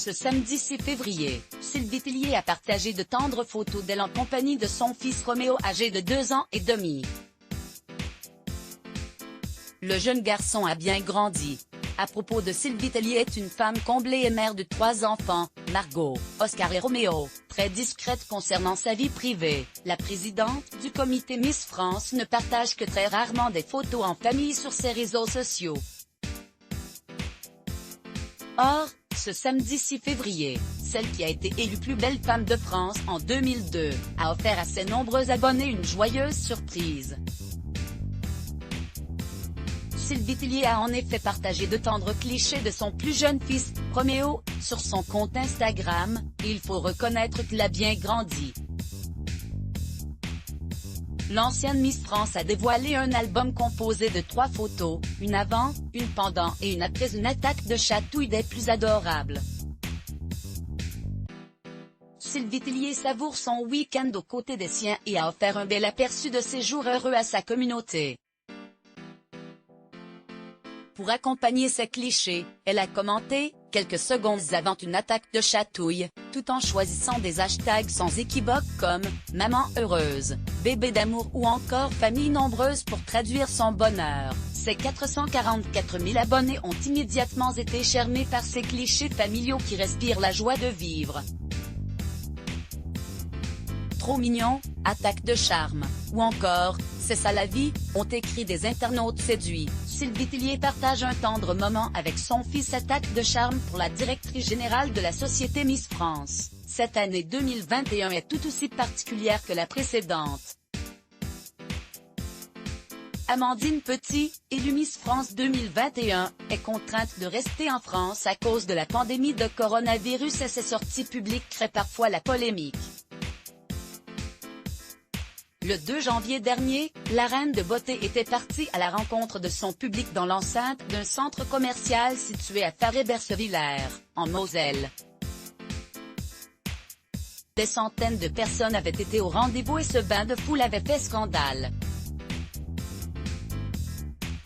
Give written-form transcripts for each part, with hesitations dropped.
Ce samedi 6 février, Sylvie Tellier a partagé de tendres photos d'elle en compagnie de son fils Roméo âgé de 2 ans et demi. Le jeune garçon a bien grandi. À propos de Sylvie Tellier est une femme comblée et mère de 3 enfants, Margot, Oscar et Roméo, très discrète concernant sa vie privée. La présidente du comité Miss France ne partage que très rarement des photos en famille sur ses réseaux sociaux. Or, ce samedi 6 février, celle qui a été élue plus belle femme de France en 2002, a offert à ses nombreux abonnés une joyeuse surprise. Sylvie Tellier a en effet partagé de tendres clichés de son plus jeune fils, Roméo, sur son compte Instagram, et il faut reconnaître qu'il a bien grandi. L'ancienne Miss France a dévoilé un album composé de 3 photos, une avant, une pendant et une après une attaque de chatouille des plus adorables. Sylvie Tellier savoure son week-end aux côtés des siens et a offert un bel aperçu de ses jours heureux à sa communauté. Pour accompagner ces clichés, elle a commenté, quelques secondes avant une attaque de chatouille, tout en choisissant des hashtags sans équivoque comme « maman heureuse »,« bébé d'amour » ou encore « famille nombreuse » pour traduire son bonheur. Ses 444 000 abonnés ont immédiatement été charmés par ces clichés familiaux qui respirent la joie de vivre. Trop mignon, attaque de charme, ou encore, c'est ça la vie, ont écrit des internautes séduits. Sylvie Tellier partage un tendre moment avec son fils. Attaque de charme pour la directrice générale de la société Miss France. Cette année 2021 est tout aussi particulière que la précédente. Amandine Petit, élue Miss France 2021, est contrainte de rester en France à cause de la pandémie de coronavirus et ses sorties publiques créent parfois la polémique. Le 2 janvier dernier, la reine de beauté était partie à la rencontre de son public dans l'enceinte d'un centre commercial situé à Faré-Bersevillers, en Moselle. Des centaines de personnes avaient été au rendez-vous et ce bain de foule avait fait scandale.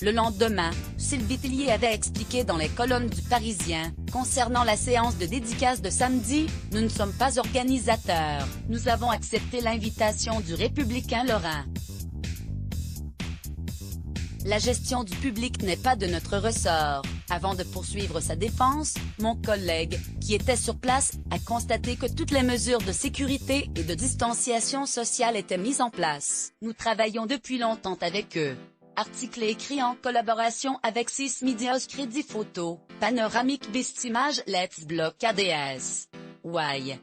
Le lendemain, Sylvie Tellier avait expliqué dans les colonnes du Parisien, concernant la séance de dédicace de samedi, « Nous ne sommes pas organisateurs, nous avons accepté l'invitation du Républicain Lorrain. La gestion du public n'est pas de notre ressort ». Avant de poursuivre sa défense, mon collègue, qui était sur place, a constaté que toutes les mesures de sécurité et de distanciation sociale étaient mises en place. Nous travaillons depuis longtemps avec eux. Article écrit en collaboration avec 6 Medias Crédit Photo, Panoramique Best Images Let's Block ADS. Why?